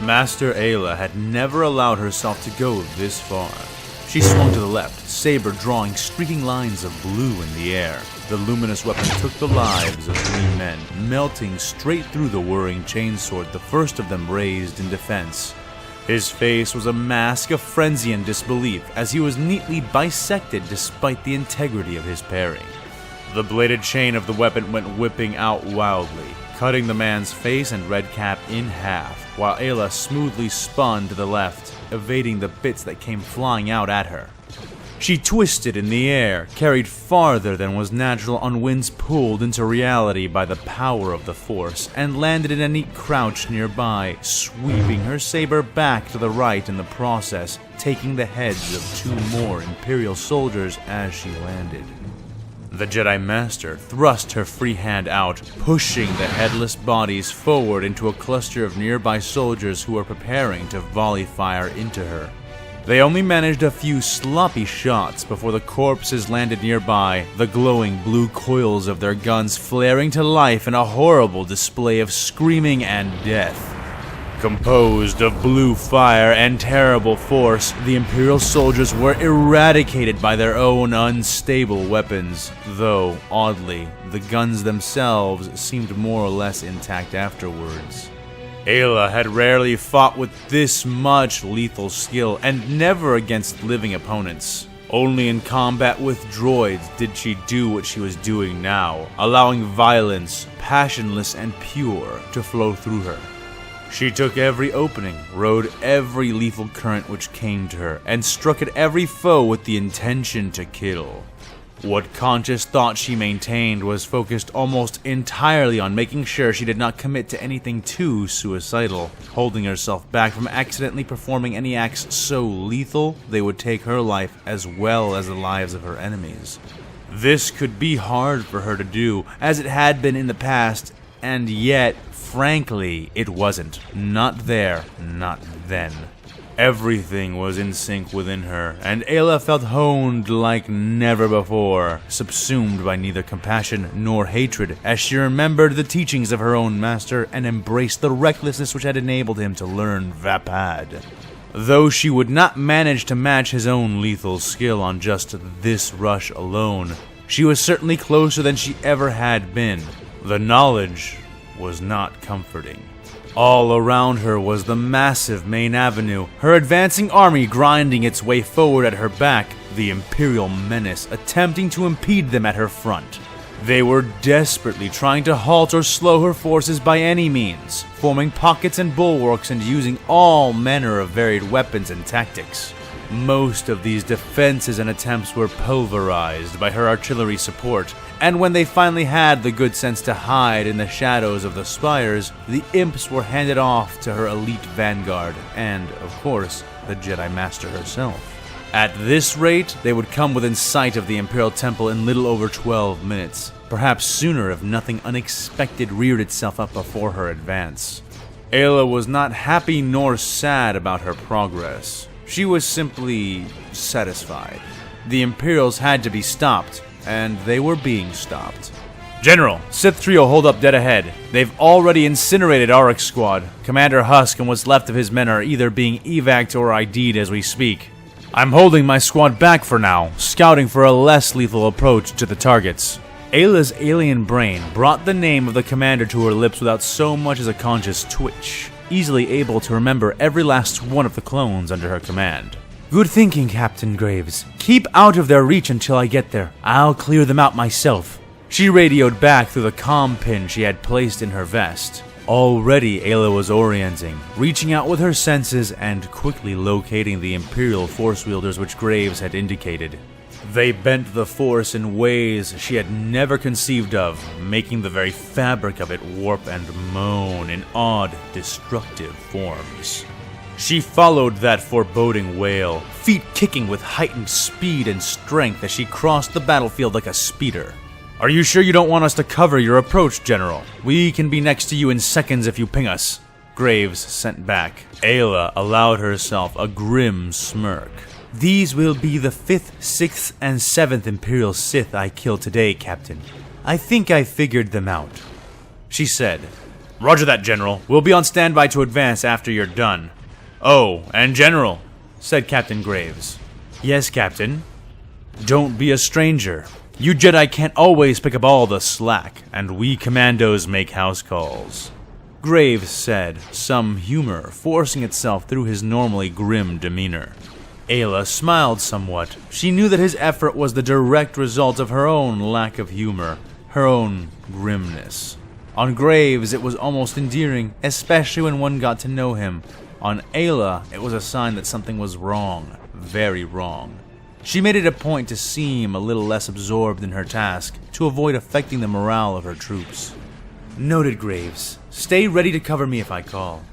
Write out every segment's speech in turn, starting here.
Master Ayla had never allowed herself to go this far. She swung to the left, saber drawing streaking lines of blue in the air. The luminous weapon took the lives of 3 men, melting straight through the whirring chainsword the first of them raised in defense. His face was a mask of frenzy and disbelief as he was neatly bisected despite the integrity of his parry. The bladed chain of the weapon went whipping out wildly, cutting the man's face and red cap in half, while Ayla smoothly spun to the left, evading the bits that came flying out at her. She twisted in the air, carried farther than was natural on winds pulled into reality by the power of the Force, and landed in a neat crouch nearby, sweeping her saber back to the right in the process, taking the heads of 2 more Imperial soldiers as she landed. The Jedi Master thrust her free hand out, pushing the headless bodies forward into a cluster of nearby soldiers who were preparing to volley fire into her. They only managed a few sloppy shots before the corpses landed nearby, the glowing blue coils of their guns flaring to life in a horrible display of screaming and death. Composed of blue fire and terrible force, the Imperial soldiers were eradicated by their own unstable weapons, though, oddly, the guns themselves seemed more or less intact afterwards. Ayla had rarely fought with this much lethal skill, and never against living opponents. Only in combat with droids did she do what she was doing now, allowing violence, passionless and pure, to flow through her. She took every opening, rode every lethal current which came to her, and struck at every foe with the intention to kill. What conscious thought she maintained was focused almost entirely on making sure she did not commit to anything too suicidal, holding herself back from accidentally performing any acts so lethal they would take her life as well as the lives of her enemies. This could be hard for her to do, as it had been in the past, and yet, frankly, it wasn't. Not there, not then. Everything was in sync within her, and Ayla felt honed like never before, subsumed by neither compassion nor hatred, as she remembered the teachings of her own master and embraced the recklessness which had enabled him to learn Vapad. Though she would not manage to match his own lethal skill on just this rush alone, she was certainly closer than she ever had been. The knowledge was not comforting. All around her was the massive main avenue, her advancing army grinding its way forward at her back, the Imperial menace attempting to impede them at her front. They were desperately trying to halt or slow her forces by any means, forming pockets and bulwarks and using all manner of varied weapons and tactics. Most of these defenses and attempts were pulverized by her artillery support, and when they finally had the good sense to hide in the shadows of the spires, the imps were handed off to her elite vanguard and, of course, the Jedi Master herself. At this rate, they would come within sight of the Imperial Temple in little over 12 minutes, perhaps sooner if nothing unexpected reared itself up before her advance. Ayla was not happy nor sad about her progress. She was simply satisfied. The Imperials had to be stopped, and they were being stopped. General, Sith Trio hold up dead ahead. They've already incinerated Auric's squad. Commander Husk and what's left of his men are either being evac'd or ID'd as we speak. I'm holding my squad back for now, scouting for a less lethal approach to the targets. Ayla's alien brain brought the name of the commander to her lips without so much as a conscious twitch, easily able to remember every last one of the clones under her command. Good thinking, Captain Graves. Keep out of their reach until I get there. I'll clear them out myself. She radioed back through the comm pin she had placed in her vest. Already Ayla was orienting, reaching out with her senses and quickly locating the Imperial force wielders which Graves had indicated. They bent the Force in ways she had never conceived of, making the very fabric of it warp and moan in odd, destructive forms. She followed that foreboding wail, feet kicking with heightened speed and strength as she crossed the battlefield like a speeder. Are you sure you don't want us to cover your approach, General? We can be next to you in seconds if you ping us. Graves sent back. Ayla allowed herself a grim smirk. These will be the 5th, 6th, and 7th Imperial Sith I killed today, Captain. I think I figured them out, she said. Roger that, General. We'll be on standby to advance after you're done. Oh, and General, said Captain Graves. Yes, Captain? Don't be a stranger. You Jedi can't always pick up all the slack, and we commandos make house calls. Graves said, some humor forcing itself through his normally grim demeanor. Ayla smiled somewhat. She knew that his effort was the direct result of her own lack of humor, her own grimness. On Graves, it was almost endearing, especially when one got to know him. On Ayla, it was a sign that something was wrong, very wrong. She made it a point to seem a little less absorbed in her task, to avoid affecting the morale of her troops. Noted, Graves. Stay ready to cover me if I call,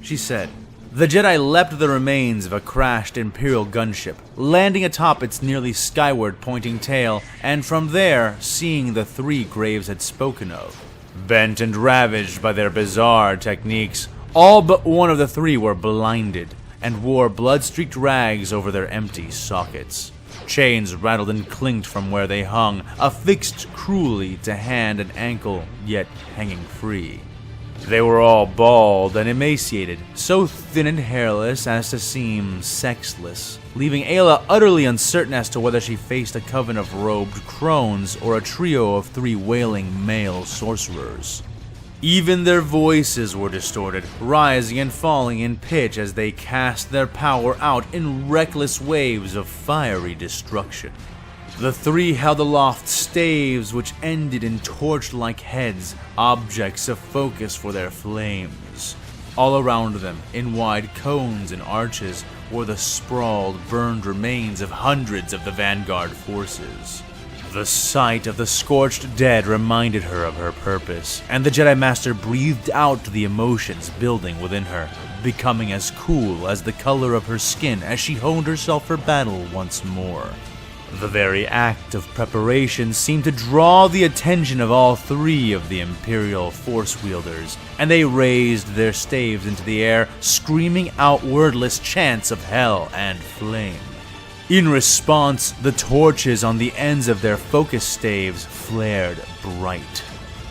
she said. The Jedi leapt the remains of a crashed Imperial gunship, landing atop its nearly skyward pointing tail, and from there, seeing the three Graves had spoken of. Bent and ravaged by their bizarre techniques, all but one of the three were blinded, and wore blood-streaked rags over their empty sockets. Chains rattled and clinked from where they hung, affixed cruelly to hand and ankle, yet hanging free. They were all bald and emaciated, so thin and hairless as to seem sexless, leaving Ayla utterly uncertain as to whether she faced a coven of robed crones or a trio of three wailing male sorcerers. Even their voices were distorted, rising and falling in pitch as they cast their power out in reckless waves of fiery destruction. The three held aloft staves which ended in torch-like heads, objects of focus for their flames. All around them, in wide cones and arches, were the sprawled, burned remains of hundreds of the vanguard forces. The sight of the scorched dead reminded her of her purpose, and the Jedi Master breathed out the emotions building within her, becoming as cool as the color of her skin as she honed herself for battle once more. The very act of preparation seemed to draw the attention of all three of the Imperial Force wielders, and they raised their staves into the air, screaming out wordless chants of hell and flame. In response, the torches on the ends of their focus staves flared bright.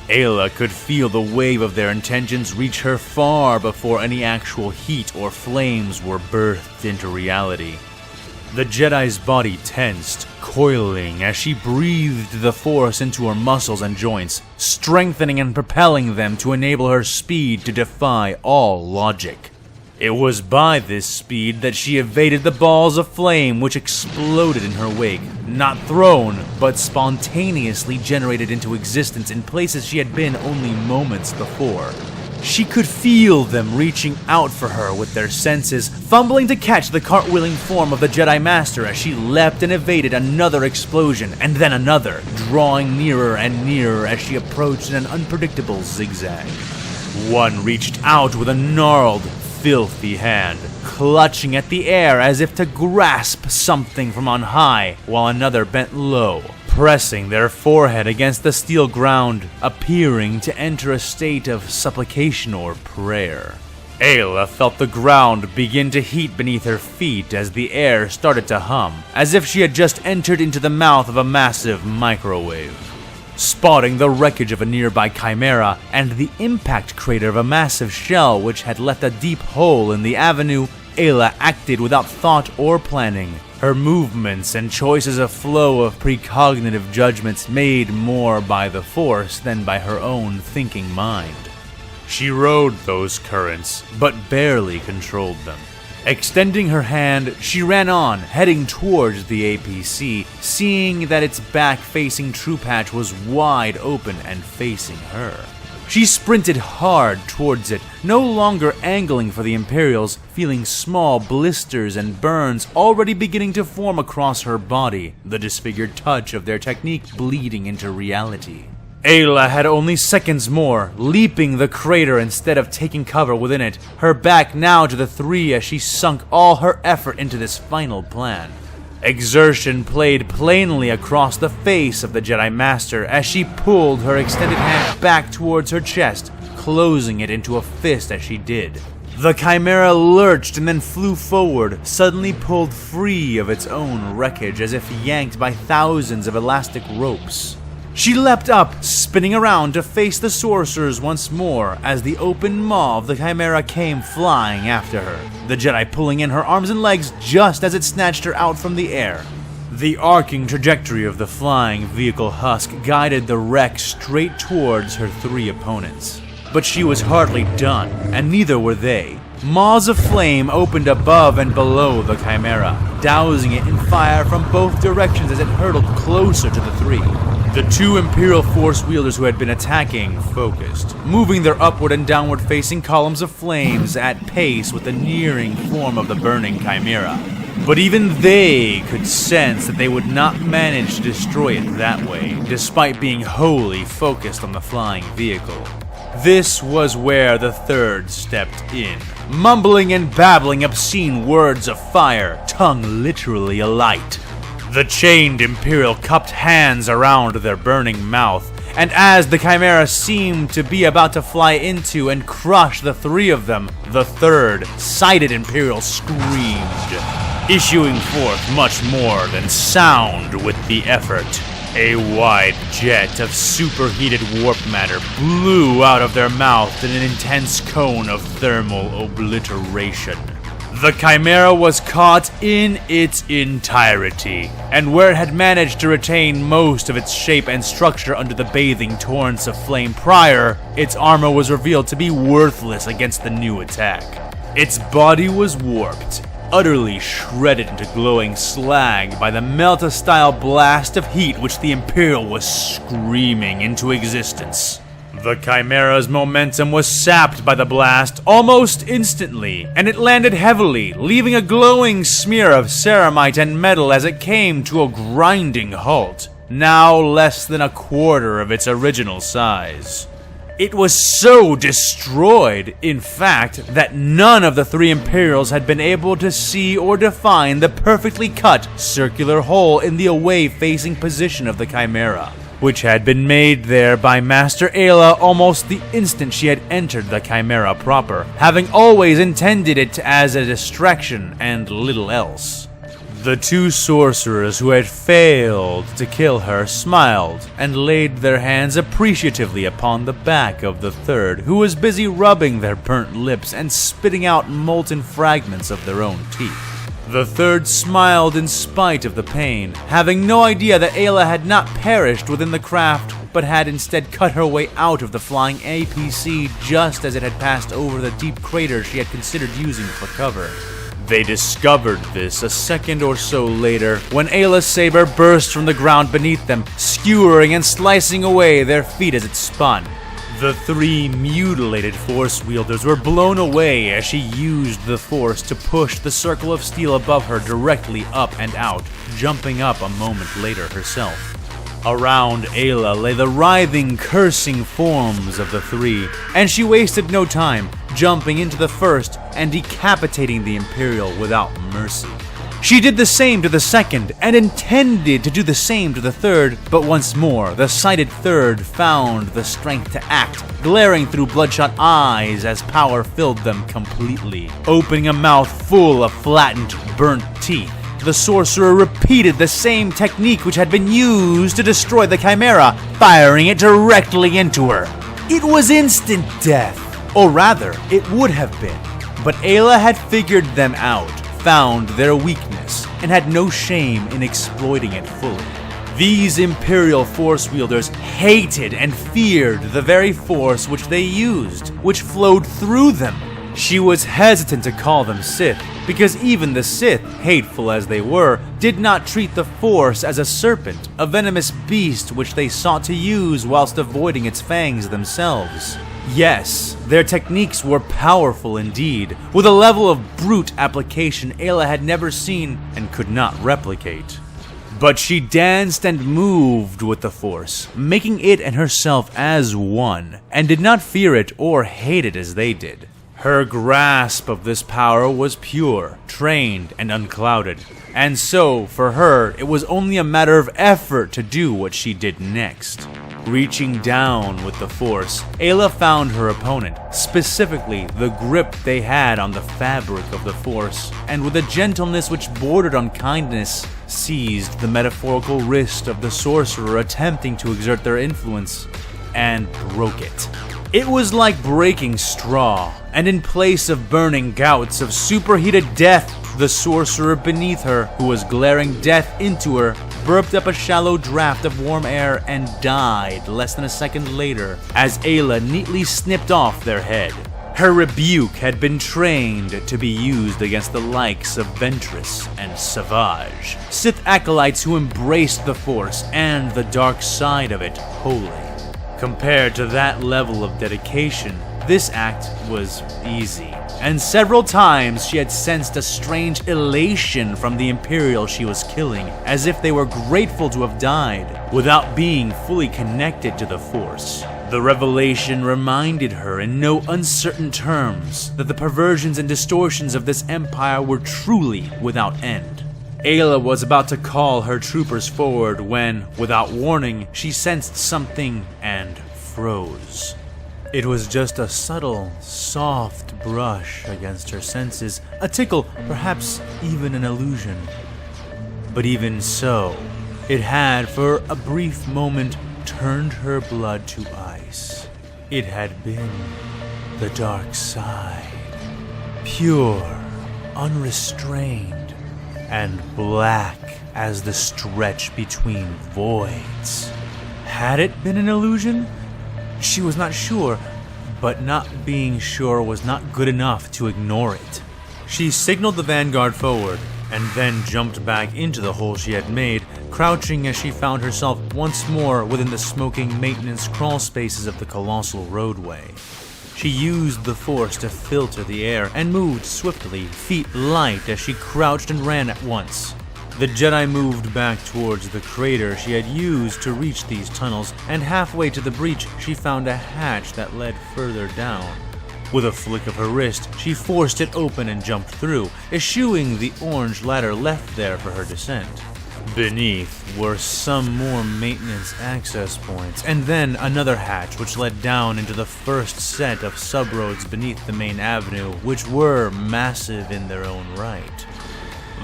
Ayla could feel the wave of their intentions reach her far before any actual heat or flames were birthed into reality. The Jedi's body tensed, coiling as she breathed the force into her muscles and joints, strengthening and propelling them to enable her speed to defy all logic. It was by this speed that she evaded the balls of flame which exploded in her wake, not thrown, but spontaneously generated into existence in places she had been only moments before. She could feel them reaching out for her with their senses, fumbling to catch the cartwheeling form of the Jedi Master as she leapt and evaded another explosion, and then another, drawing nearer and nearer as she approached in an unpredictable zigzag. One reached out with a gnarled, filthy hand, clutching at the air as if to grasp something from on high, while another bent low, pressing their forehead against the steel ground, appearing to enter a state of supplication or prayer. Ayla felt the ground begin to heat beneath her feet as the air started to hum, as if she had just entered into the mouth of a massive microwave. Spotting the wreckage of a nearby chimera and the impact crater of a massive shell which had left a deep hole in the avenue, Ayla acted without thought or planning. Her movements and choices a flow of precognitive judgments made more by the Force than by her own thinking mind. She rode those currents, but barely controlled them. Extending her hand, she ran on, heading towards the APC, seeing that its back-facing troop hatch was wide open and facing her. She sprinted hard towards it, no longer angling for the Imperials, feeling small blisters and burns already beginning to form across her body, the disfigured touch of their technique bleeding into reality. Ayla had only seconds more, leaping the crater instead of taking cover within it, her back now to the three as she sunk all her effort into this final plan. Exertion played plainly across the face of the Jedi Master as she pulled her extended hand back towards her chest, closing it into a fist as she did. The chimera lurched and then flew forward, suddenly pulled free of its own wreckage as if yanked by thousands of elastic ropes. She leapt up, spinning around to face the sorcerers once more as the open maw of the Chimera came flying after her, the Jedi pulling in her arms and legs just as it snatched her out from the air. The arcing trajectory of the flying vehicle husk guided the wreck straight towards her three opponents. But she was hardly done, and neither were they. Maws of flame opened above and below the Chimera, dousing it in fire from both directions as it hurtled closer to the three. The two Imperial Force wielders who had been attacking focused, moving their upward and downward facing columns of flames at pace with the nearing form of the burning Chimera. But even they could sense that they would not manage to destroy it that way, despite being wholly focused on the flying vehicle. This was where the third stepped in, mumbling and babbling obscene words of fire, tongue literally alight. The chained Imperial cupped hands around their burning mouth, and as the Chimera seemed to be about to fly into and crush the three of them, the third, sighted Imperial screamed, issuing forth much more than sound with the effort. A wide jet of superheated warp matter blew out of their mouth in an intense cone of thermal obliteration. The Chimera was caught in its entirety, and where it had managed to retain most of its shape and structure under the bathing torrents of flame prior, its armor was revealed to be worthless against the new attack. Its body was warped, utterly shredded into glowing slag by the Melta-style blast of heat which the Imperial was screaming into existence. The Chimera's momentum was sapped by the blast almost instantly, and it landed heavily, leaving a glowing smear of ceramite and metal as it came to a grinding halt, now less than a quarter of its original size. It was so destroyed, in fact, that none of the three Imperials had been able to see or define the perfectly cut circular hole in the away-facing position of the Chimera, which had been made there by Master Ayla almost the instant she had entered the Chimera proper, having always intended it as a distraction and little else. The two sorcerers who had failed to kill her smiled and laid their hands appreciatively upon the back of the third, who was busy rubbing their burnt lips and spitting out molten fragments of their own teeth. The third smiled in spite of the pain, having no idea that Ayla had not perished within the craft, but had instead cut her way out of the flying APC just as it had passed over the deep crater she had considered using for cover. They discovered this a second or so later, when Ayla's saber burst from the ground beneath them, skewering and slicing away their feet as it spun. The three mutilated Force wielders were blown away as she used the Force to push the circle of steel above her directly up and out, jumping up a moment later herself. Around Ayla lay the writhing, cursing forms of the three, and she wasted no time, jumping into the first and decapitating the Imperial without mercy. She did the same to the second, and intended to do the same to the third, but once more, the sighted third found the strength to act, glaring through bloodshot eyes as power filled them completely. Opening a mouth full of flattened, burnt teeth, the sorcerer repeated the same technique which had been used to destroy the Chimera, firing it directly into her. It was instant death, or rather, it would have been, but Ayla had figured them out, found their weakness, and had no shame in exploiting it fully. These Imperial Force wielders hated and feared the very force which they used, which flowed through them. She was hesitant to call them Sith, because even the Sith, hateful as they were, did not treat the Force as a serpent, a venomous beast which they sought to use whilst avoiding its fangs themselves. Yes, their techniques were powerful indeed, with a level of brute application Ayla had never seen and could not replicate. But she danced and moved with the Force, making it and herself as one, and did not fear it or hate it as they did. Her grasp of this power was pure, trained, and unclouded, and so, for her, it was only a matter of effort to do what she did next. Reaching down with the force, Ayla found her opponent, specifically the grip they had on the fabric of the force, and with a gentleness which bordered on kindness, seized the metaphorical wrist of the sorcerer attempting to exert their influence, and broke it. It was like breaking straw, and in place of burning gouts of superheated death, the sorcerer beneath her, who was glaring death into her, burped up a shallow draft of warm air and died less than a second later as Ayla neatly snipped off their head. Her rebuke had been trained to be used against the likes of Ventress and Savage, Sith acolytes who embraced the Force and the dark side of it wholly. Compared to that level of dedication, this act was easy, and several times she had sensed a strange elation from the Imperial she was killing, as if they were grateful to have died, without being fully connected to the Force. The revelation reminded her in no uncertain terms that the perversions and distortions of this empire were truly without end. Ayla was about to call her troopers forward when, without warning, she sensed something and froze. It was just a subtle, soft brush against her senses, a tickle, perhaps even an illusion. But even so, it had for a brief moment turned her blood to ice. It had been the dark side, pure, unrestrained, and black as the stretch between voids. Had it been an illusion? She was not sure, but not being sure was not good enough to ignore it. She signaled the vanguard forward, and then jumped back into the hole she had made, crouching as she found herself once more within the smoking maintenance crawl spaces of the colossal roadway. She used the force to filter the air and moved swiftly, feet light as she crouched and ran at once. The Jedi moved back towards the crater she had used to reach these tunnels, and halfway to the breach she found a hatch that led further down. With a flick of her wrist, she forced it open and jumped through, eschewing the orange ladder left there for her descent. Beneath were some more maintenance access points, and then another hatch which led down into the first set of subroads beneath the main avenue, which were massive in their own right.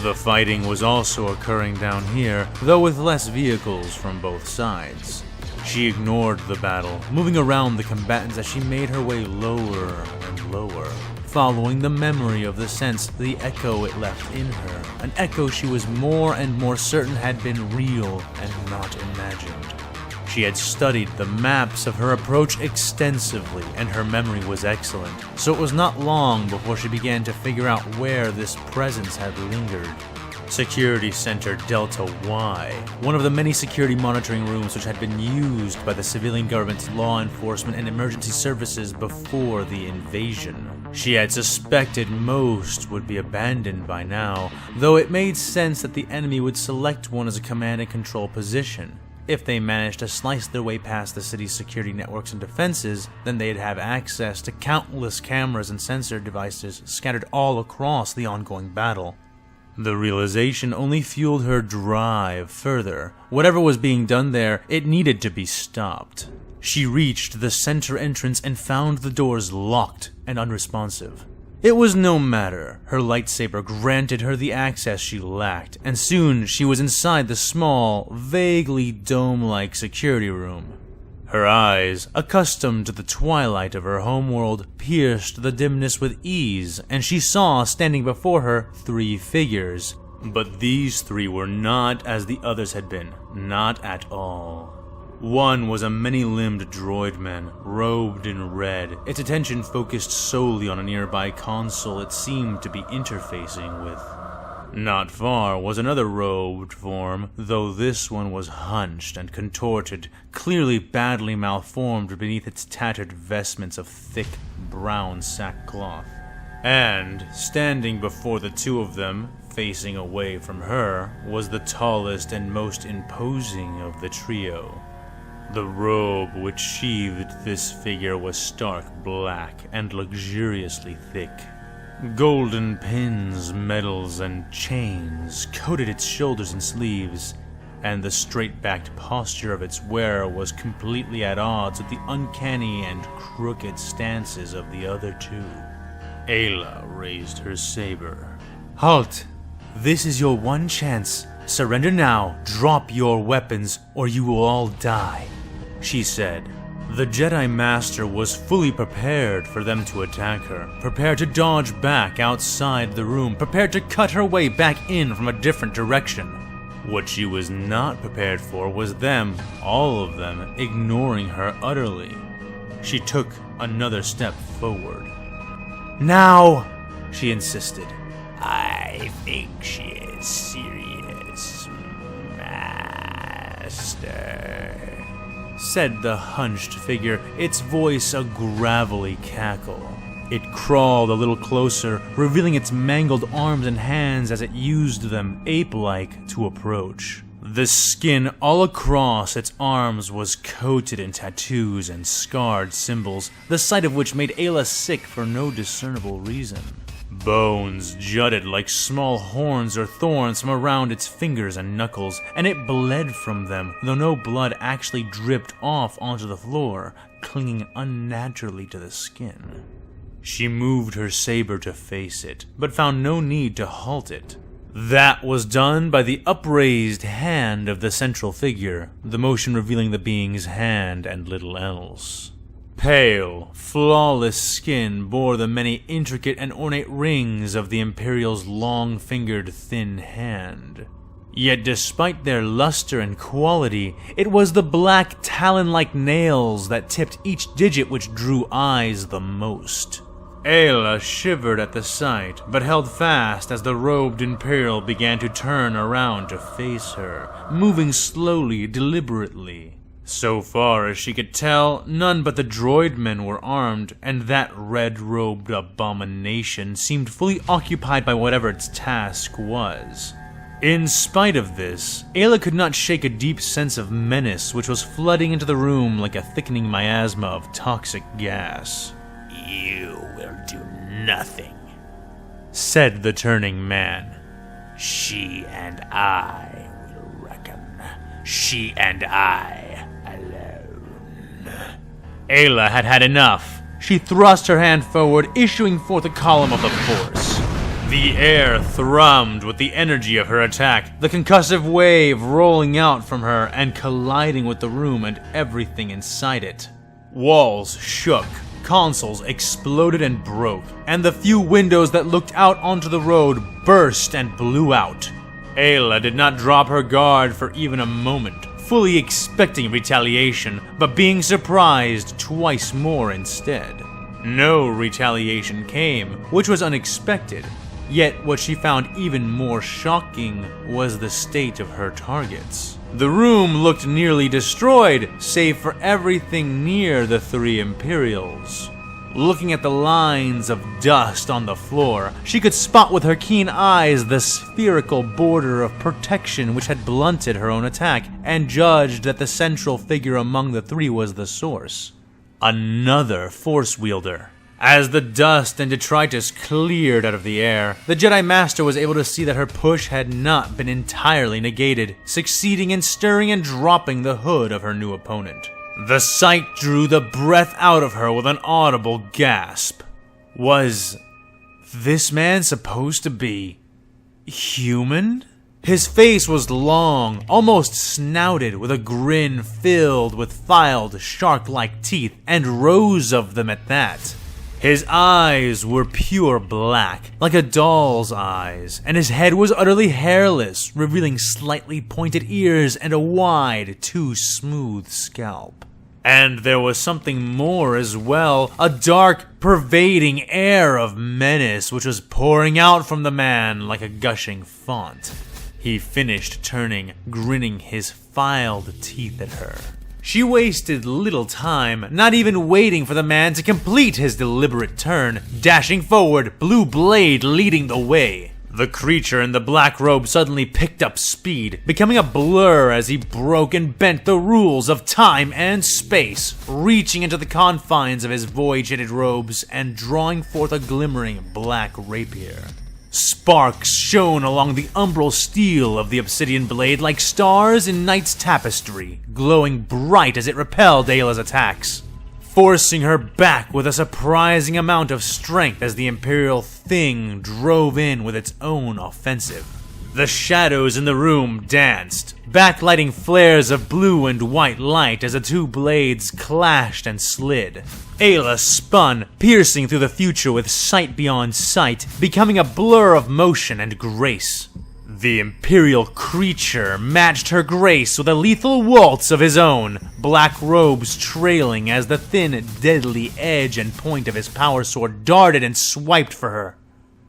The fighting was also occurring down here, though with less vehicles from both sides. She ignored the battle, moving around the combatants as she made her way lower and lower, following the memory of the sense, the echo it left in her, an echo she was more and more certain had been real and not imagined. She had studied the maps of her approach extensively, and her memory was excellent, so it was not long before she began to figure out where this presence had lingered. Security Center Delta Y, one of the many security monitoring rooms which had been used by the civilian government's law enforcement and emergency services before the invasion. She had suspected most would be abandoned by now, though it made sense that the enemy would select one as a command and control position. If they managed to slice their way past the city's security networks and defenses, then they'd have access to countless cameras and sensor devices scattered all across the ongoing battle. The realization only fueled her drive further. Whatever was being done there, it needed to be stopped. She reached the center entrance and found the doors locked and unresponsive. It was no matter. Her lightsaber granted her the access she lacked, and soon she was inside the small, vaguely dome-like security room. Her eyes, accustomed to the twilight of her homeworld, pierced the dimness with ease, and she saw standing before her 3 figures. But these 3 were not as the others had been, not at all. One was a many-limbed droid man, robed in red, its attention focused solely on a nearby console it seemed to be interfacing with. Not far was another robed form, though this one was hunched and contorted, clearly badly malformed beneath its tattered vestments of thick, brown sackcloth. And, standing before the 2 of them, facing away from her, was the tallest and most imposing of the trio. The robe which sheathed this figure was stark black and luxuriously thick. Golden pins, medals, and chains coated its shoulders and sleeves. and the straight-backed posture of its wearer was completely at odds with the uncanny and crooked stances of the other two. Ayla raised her saber. "Halt! This is your one chance. Surrender now, drop your weapons, or you will all die," she said. The Jedi Master was fully prepared for them to attack her, prepared to dodge back outside the room, prepared to cut her way back in from a different direction. What she was not prepared for was them, all of them, ignoring her utterly. She took another step forward. "Now!" she insisted. "I think she is serious, Master," said the hunched figure, its voice a gravelly cackle. It crawled a little closer, revealing its mangled arms and hands as it used them, ape-like, to approach. The skin all across its arms was coated in tattoos and scarred symbols, the sight of which made Ayla sick for no discernible reason. Bones jutted like small horns or thorns from around its fingers and knuckles, and it bled from them, though no blood actually dripped off onto the floor, clinging unnaturally to the skin. She moved her saber to face it, but found no need to halt it. That was done by the upraised hand of the central figure, the motion revealing the being's hand and little else. Pale, flawless skin bore the many intricate and ornate rings of the Imperial's long-fingered thin hand. Yet despite their luster and quality, it was the black talon-like nails that tipped each digit which drew eyes the most. Ayla shivered at the sight, but held fast as the robed Imperial began to turn around to face her, moving slowly, deliberately. So far as she could tell, none but the droid men were armed, and that red-robed abomination seemed fully occupied by whatever its task was. In spite of this, Ayla could not shake a deep sense of menace which was flooding into the room like a thickening miasma of toxic gas. "You will do nothing," said the turning man. "She and I will reckon. She and I alone." Ayla had had enough. She thrust her hand forward, issuing forth a column of the Force. The air thrummed with the energy of her attack, the concussive wave rolling out from her and colliding with the room and everything inside it. Walls shook, consoles exploded and broke, and the few windows that looked out onto the road burst and blew out. Ayla did not drop her guard for even a moment, fully expecting retaliation, but being surprised twice more instead. No retaliation came, which was unexpected. Yet what she found even more shocking was the state of her targets. The room looked nearly destroyed, save for everything near the three Imperials. Looking at the lines of dust on the floor, she could spot with her keen eyes the spherical border of protection which had blunted her own attack, and judged that the central figure among the three was the source. Another Force wielder. As the dust and detritus cleared out of the air, the Jedi Master was able to see that her push had not been entirely negated, succeeding in stirring and dropping the hood of her new opponent. The sight drew the breath out of her with an audible gasp. Was this man supposed to be human? His face was long, almost snouted, with a grin filled with filed, shark-like teeth, and rows of them at that. His eyes were pure black, like a doll's eyes, and his head was utterly hairless, revealing slightly pointed ears and a wide, too smooth scalp. And there was something more as well, a dark, pervading air of menace which was pouring out from the man like a gushing font. He finished turning, grinning his filed teeth at her. She wasted little time, not even waiting for the man to complete his deliberate turn, dashing forward, blue blade leading the way. The creature in the black robe suddenly picked up speed, becoming a blur as he broke and bent the rules of time and space, reaching into the confines of his void-shaded robes and drawing forth a glimmering black rapier. Sparks shone along the umbral steel of the obsidian blade like stars in night's tapestry, glowing bright as it repelled Ayla's attacks, forcing her back with a surprising amount of strength as the Imperial thing drove in with its own offensive. The shadows in the room danced, backlighting flares of blue and white light as the two blades clashed and slid. Ayla spun, piercing through the future with sight beyond sight, becoming a blur of motion and grace. The Imperial creature matched her grace with a lethal waltz of his own, black robes trailing as the thin, deadly edge and point of his power sword darted and swiped for her.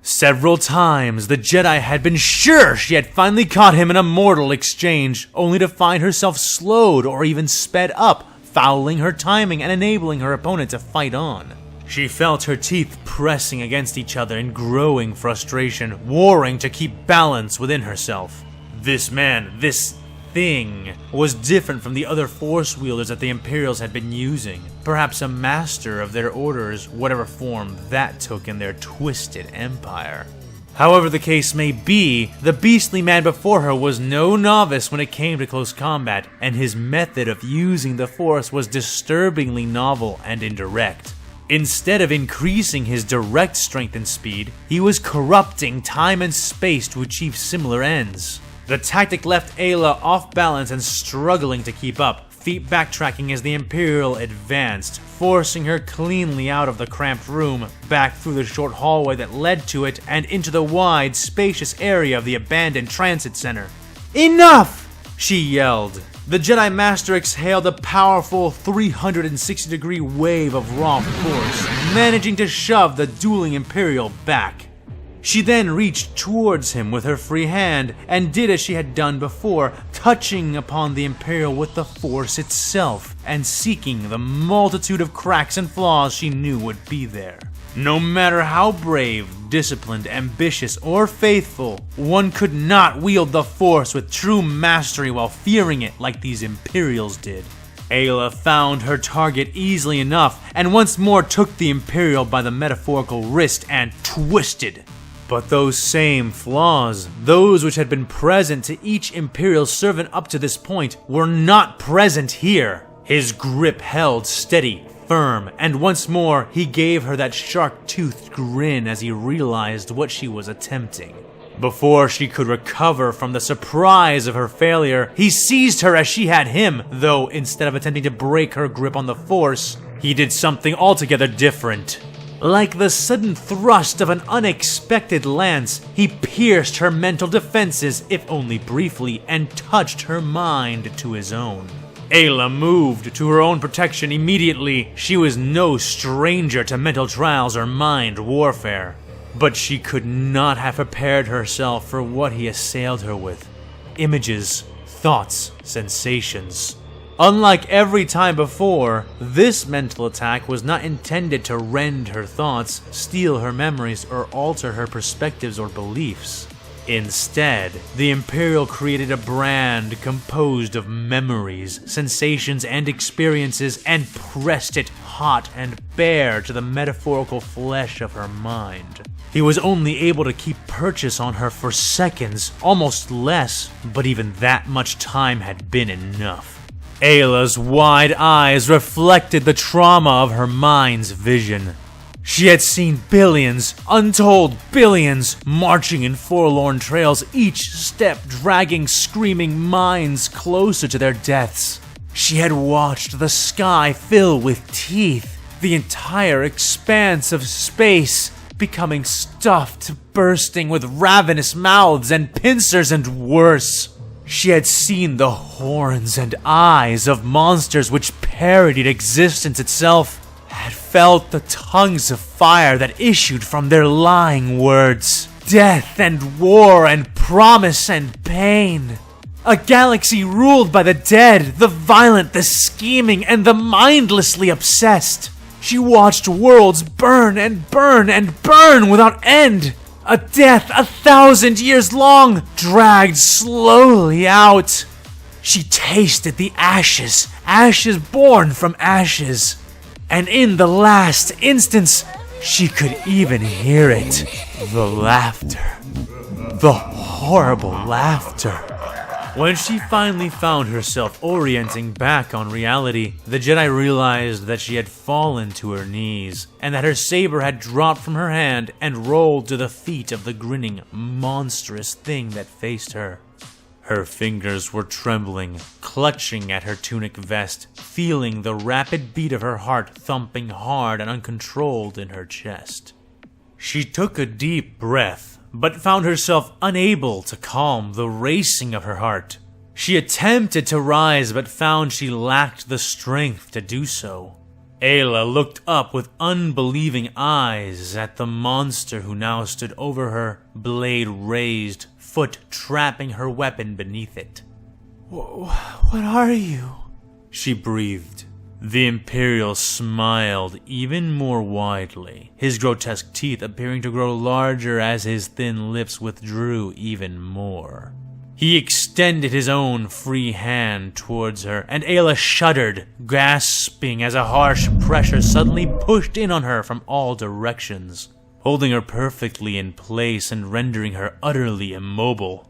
Several times, the Jedi had been sure she had finally caught him in a mortal exchange, only to find herself slowed or even sped up, fouling her timing and enabling her opponent to fight on. She felt her teeth pressing against each other in growing frustration, warring to keep balance within herself. This man, this thing, was different from the other Force wielders that the Imperials had been using. Perhaps a master of their orders, whatever form that took in their twisted empire. However the case may be, the beastly man before her was no novice when it came to close combat, and his method of using the Force was disturbingly novel and indirect. Instead of increasing his direct strength and speed, he was corrupting time and space to achieve similar ends. The tactic left Ayla off balance and struggling to keep up, feet backtracking as the Imperial advanced, forcing her cleanly out of the cramped room, back through the short hallway that led to it, and into the wide, spacious area of the abandoned transit center. "Enough!" she yelled. The Jedi Master exhaled a powerful 360-degree wave of raw force, managing to shove the dueling Imperial back. She then reached towards him with her free hand, and did as she had done before, touching upon the Imperial with the Force itself, and seeking the multitude of cracks and flaws she knew would be there. No matter how brave, disciplined, ambitious, or faithful, one could not wield the Force with true mastery while fearing it like these Imperials did. Ayla found her target easily enough, and once more took the Imperial by the metaphorical wrist and twisted. But those same flaws, those which had been present to each Imperial servant up to this point, were not present here. His grip held steady, firm, and once more he gave her that shark-toothed grin as he realized what she was attempting. Before she could recover from the surprise of her failure, he seized her as she had him, though instead of attempting to break her grip on the Force, he did something altogether different. Like the sudden thrust of an unexpected lance, he pierced her mental defenses, if only briefly, and touched her mind to his own. Ayla moved to her own protection immediately. She was no stranger to mental trials or mind warfare. But she could not have prepared herself for what he assailed her with. Images, thoughts, sensations. Unlike every time before, this mental attack was not intended to rend her thoughts, steal her memories, or alter her perspectives or beliefs. Instead, the Imperial created a brand composed of memories, sensations, and experiences, and pressed it hot and bare to the metaphorical flesh of her mind. He was only able to keep purchase on her for seconds, almost less, but even that much time had been enough. Ayla's wide eyes reflected the trauma of her mind's vision. She had seen billions, untold billions, marching in forlorn trails, each step dragging screaming minds closer to their deaths. She had watched the sky fill with teeth, the entire expanse of space becoming stuffed, bursting with ravenous mouths and pincers, and worse. She had seen the horns and eyes of monsters which parodied existence itself, had felt the tongues of fire that issued from their lying words. Death and war and promise and pain. A galaxy ruled by the dead, the violent, the scheming, and the mindlessly obsessed. She watched worlds burn and burn and burn without end. A death 1,000 years long, dragged slowly out. She tasted the ashes, ashes born from ashes. And in the last instance, She could even hear it. The laughter. The horrible laughter. When she finally found herself orienting back on reality, the Jedi realized that she had fallen to her knees, and that her saber had dropped from her hand and rolled to the feet of the grinning, monstrous thing that faced her. Her fingers were trembling, clutching at her tunic vest, feeling the rapid beat of her heart thumping hard and uncontrolled in her chest. She took a deep breath, but found herself unable to calm the racing of her heart. She attempted to rise, but found she lacked the strength to do so. Ayla looked up with unbelieving eyes at the monster who now stood over her, blade raised, foot trapping her weapon beneath it. "What are you?" she breathed. The Imperial smiled even more widely, his grotesque teeth appearing to grow larger as his thin lips withdrew even more. He extended his own free hand towards her, and Ayla shuddered, gasping as a harsh pressure suddenly pushed in on her from all directions, holding her perfectly in place and rendering her utterly immobile.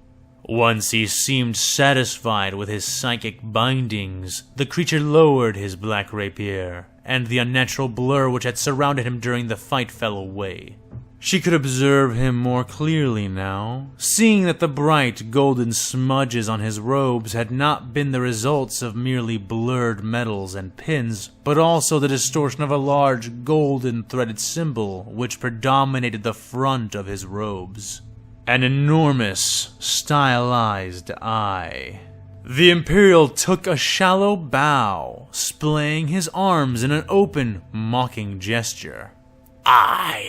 Once he seemed satisfied with his psychic bindings, the creature lowered his black rapier, and the unnatural blur which had surrounded him during the fight fell away. She could observe him more clearly now, seeing that the bright golden smudges on his robes had not been the results of merely blurred metals and pins, but also the distortion of a large golden threaded symbol which predominated the front of his robes. An enormous, stylized eye. The Imperial took a shallow bow, splaying his arms in an open, mocking gesture. "I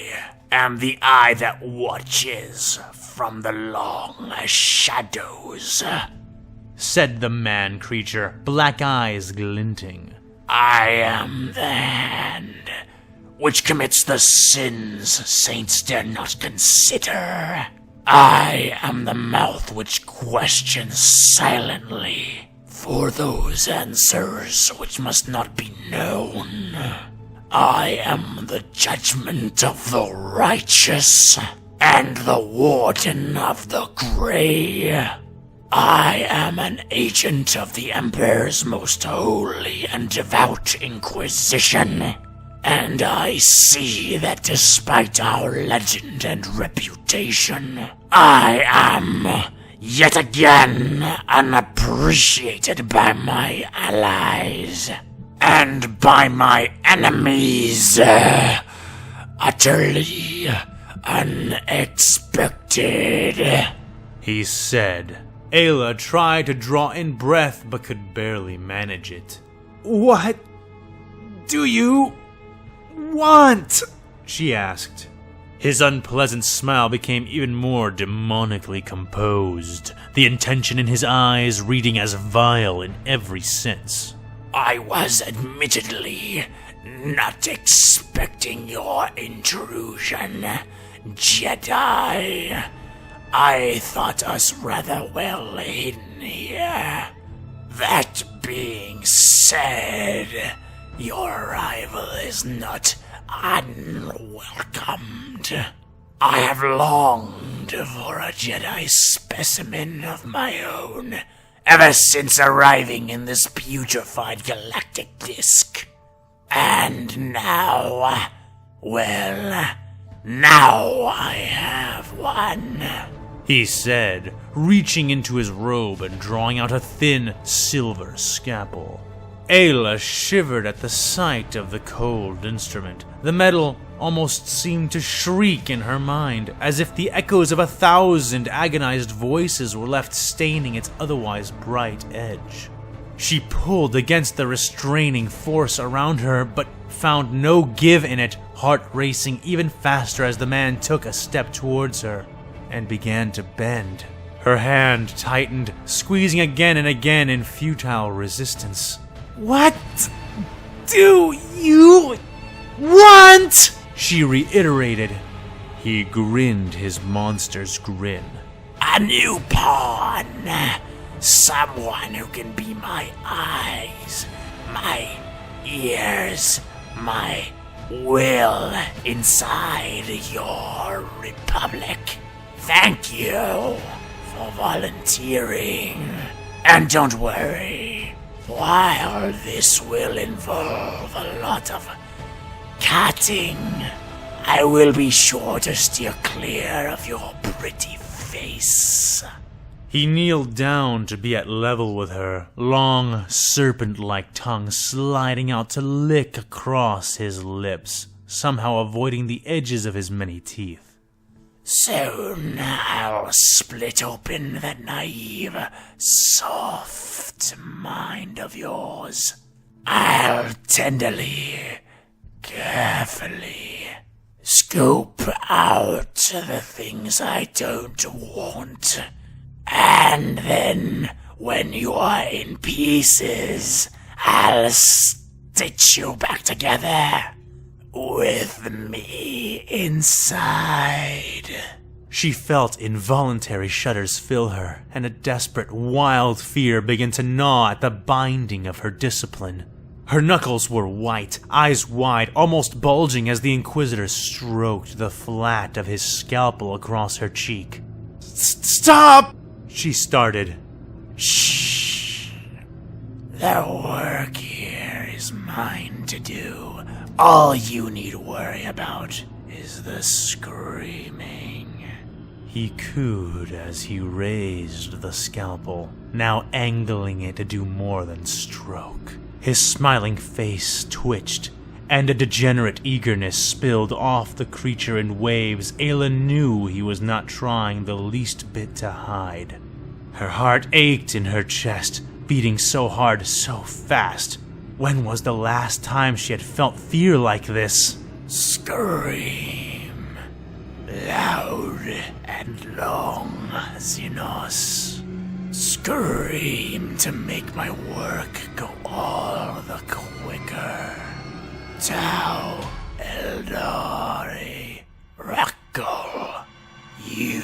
am the eye that watches from the long shadows," said the man-creature, black eyes glinting. "I am the hand which commits the sins saints dare not consider. I am the mouth which questions silently for those answers which must not be known. I am the judgment of the righteous and the warden of the grey. I am an agent of the Emperor's most holy and devout Inquisition. And I see that despite our legend and reputation, I am, yet again, unappreciated by my allies, and by my enemies, utterly unexpected," he said. Ayla tried to draw in breath but could barely manage it. "What do you want?" she asked. His unpleasant smile became even more demonically composed, the intention in his eyes reading as vile in every sense. "I was admittedly not expecting your intrusion, Jedi. I thought us rather well hidden here. That being said, your arrival is not unwelcomed. I have longed for a Jedi specimen of my own ever since arriving in this putrefied galactic disk. And now, well, now I have one," he said, reaching into his robe and drawing out a thin silver scalpel. Ayla shivered at the sight of the cold instrument. The metal almost seemed to shriek in her mind, as if the echoes of 1,000 agonized voices were left staining its otherwise bright edge. She pulled against the restraining force around her, but found no give in it, heart racing even faster as the man took a step towards her and began to bend. Her hand tightened, squeezing again and again in futile resistance. "What do you want?" she reiterated. He grinned his monster's grin. "A new pawn. Someone who can be my eyes, my ears, my will inside your republic. Thank you for volunteering. And don't worry, while this will involve a lot of cutting, I will be sure to steer clear of your pretty face. He kneeled down to be at level with her, long, serpent-like tongue sliding out to lick across his lips, somehow avoiding the edges of his many teeth. Soon I'll split open that naive, soft mind of yours. I'll tenderly, carefully scoop out the things I don't want. And then, when you are in pieces, I'll stitch you back together with me inside. She felt involuntary shudders fill her, and a desperate, wild fear begin to gnaw at the binding of her discipline. Her knuckles were white, eyes wide, almost bulging as the Inquisitor stroked the flat of his scalpel across her cheek. "Stop!" she started. Shh. The work here is mine to do. All you need worry about is the screaming. He cooed as he raised the scalpel, now angling it to do more than stroke. His smiling face twitched, and a degenerate eagerness spilled off the creature in waves. Ayla knew he was not trying the least bit to hide. Her heart ached in her chest, beating so hard, so fast. When was the last time she had felt fear like this? Scream. Loud and long, Xenos. Scream to make my work go all the quicker. Tau Eldari Rackle. You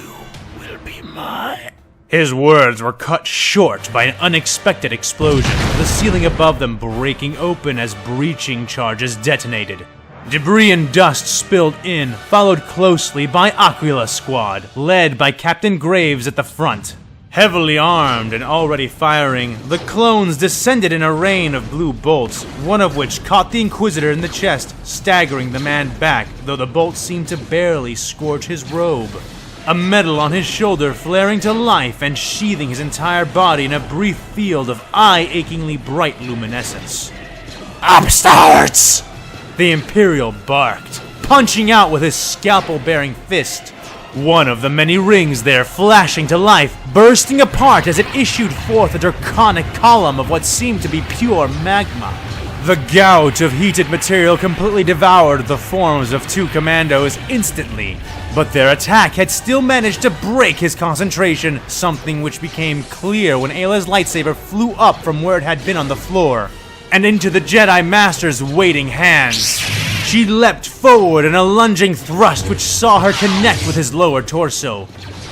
will be mine. His words were cut short by an unexpected explosion, the ceiling above them breaking open as breaching charges detonated. Debris and dust spilled in, followed closely by Ayla's squad, led by Captain Graves at the front. Heavily armed and already firing, the clones descended in a rain of blue bolts, one of which caught the Inquisitor in the chest, staggering the man back, though the bolt seemed to barely scorch his robe. A medal on his shoulder flaring to life and sheathing his entire body in a brief field of eye-achingly bright luminescence. Upstarts! The Imperial barked, punching out with his scalpel-bearing fist. One of the many rings there flashing to life, bursting apart as it issued forth a draconic column of what seemed to be pure magma. The gout of heated material completely devoured the forms of two commandos instantly, but their attack had still managed to break his concentration, something which became clear when Ayla's lightsaber flew up from where it had been on the floor, and into the Jedi Master's waiting hands. She leapt forward in a lunging thrust which saw her connect with his lower torso.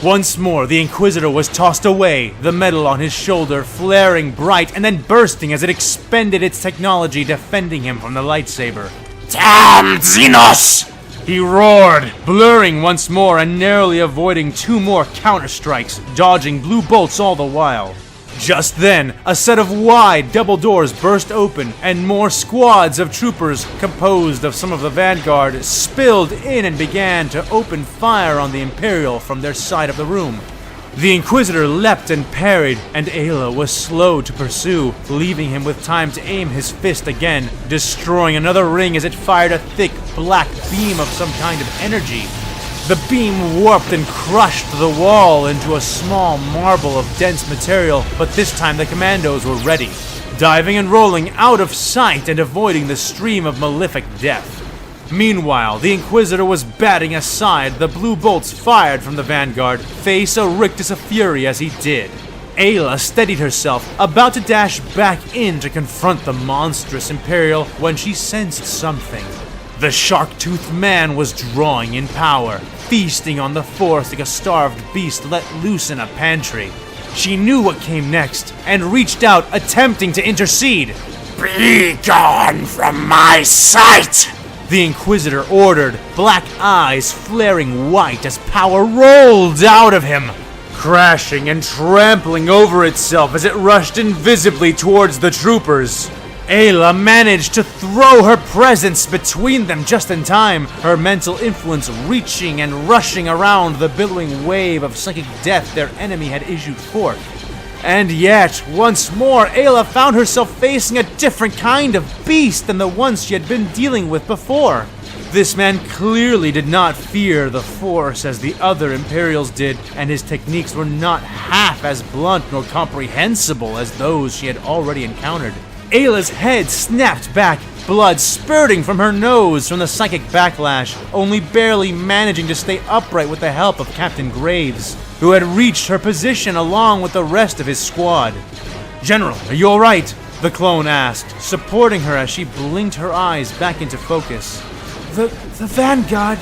Once more, the Inquisitor was tossed away, the metal on his shoulder flaring bright and then bursting as it expended its technology, defending him from the lightsaber. Damn Xenos! He roared, blurring once more and narrowly avoiding two more counterstrikes, dodging blue bolts all the while. Just then, a set of wide double doors burst open, and more squads of troopers, composed of some of the vanguard, spilled in and began to open fire on the Imperial from their side of the room. The Inquisitor leapt and parried, and Ayla was slow to pursue, leaving him with time to aim his fist again, destroying another ring as it fired a thick, black beam of some kind of energy. The beam warped and crushed the wall into a small marble of dense material, but this time the commandos were ready, diving and rolling out of sight and avoiding the stream of malefic death. Meanwhile, the Inquisitor was batting aside the blue bolts fired from the vanguard, face a rictus of fury as he did. Ayla steadied herself, about to dash back in to confront the monstrous Imperial when she sensed something. The shark-toothed man was drawing in power, feasting on the force like a starved beast let loose in a pantry. She knew what came next, and reached out, attempting to intercede. Be gone from my sight! The Inquisitor ordered, black eyes flaring white as power rolled out of him, crashing and trampling over itself as it rushed invisibly towards the troopers. Ayla managed to throw her presence between them just in time, her mental influence reaching and rushing around the billowing wave of psychic death their enemy had issued forth. And yet, once more, Ayla found herself facing a different kind of beast than the ones she had been dealing with before. This man clearly did not fear the Force as the other Imperials did, and his techniques were not half as blunt nor comprehensible as those she had already encountered. Ayla's head snapped back, blood spurting from her nose from the psychic backlash, only barely managing to stay upright with the help of Captain Graves, who had reached her position along with the rest of his squad. "General, are you alright?" the clone asked, supporting her as she blinked her eyes back into focus. The Vanguard,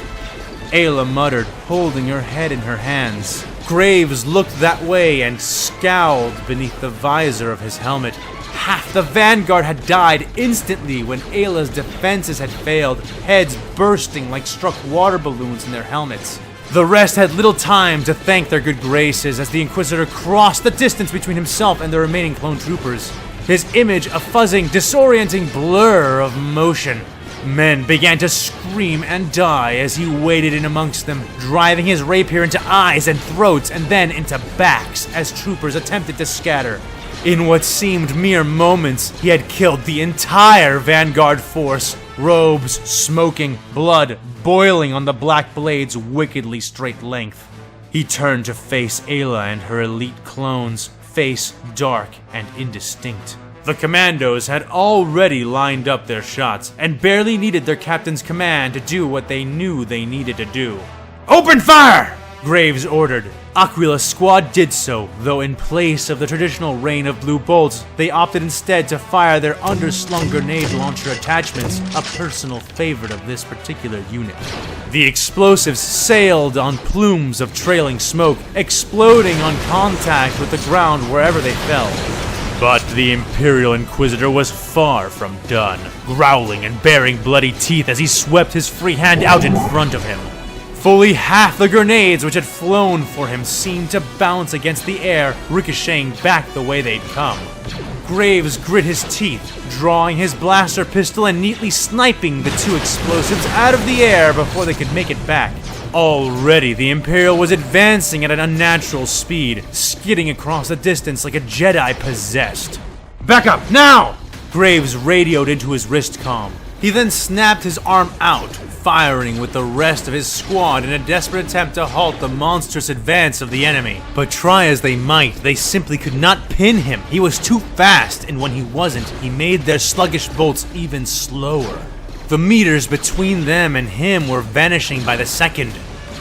Ayla muttered, holding her head in her hands. Graves looked that way and scowled beneath the visor of his helmet. Half the Vanguard had died instantly when Ayla's defenses had failed, heads bursting like struck water balloons in their helmets. The rest had little time to thank their good graces as the Inquisitor crossed the distance between himself and the remaining clone troopers, his image a fuzzing, disorienting blur of motion. Men began to scream and die as he waded in amongst them, driving his rapier into eyes and throats and then into backs as troopers attempted to scatter. In what seemed mere moments, he had killed the entire Vanguard force, robes smoking, blood boiling on the black blade's wickedly straight length. He turned to face Ayla and her elite clones, face dark and indistinct. The commandos had already lined up their shots and barely needed their captain's command to do what they knew they needed to do. "Open fire!" Graves ordered. Aquila's squad did so, though in place of the traditional rain of blue bolts, they opted instead to fire their underslung grenade launcher attachments, a personal favorite of this particular unit. The explosives sailed on plumes of trailing smoke, exploding on contact with the ground wherever they fell. But the Imperial Inquisitor was far from done, growling and baring bloody teeth as he swept his free hand out in front of him. Fully half the grenades which had flown for him seemed to bounce against the air, ricocheting back the way they'd come. Graves grit his teeth, drawing his blaster pistol and neatly sniping the two explosives out of the air before they could make it back. Already, the Imperial was advancing at an unnatural speed, skidding across the distance like a Jedi possessed. "Back up, now!" Graves radioed into his wrist comm. He then snapped his arm out, firing with the rest of his squad in a desperate attempt to halt the monstrous advance of the enemy. But try as they might, they simply could not pin him. He was too fast, and when he wasn't, he made their sluggish bolts even slower. The meters between them and him were vanishing by the second.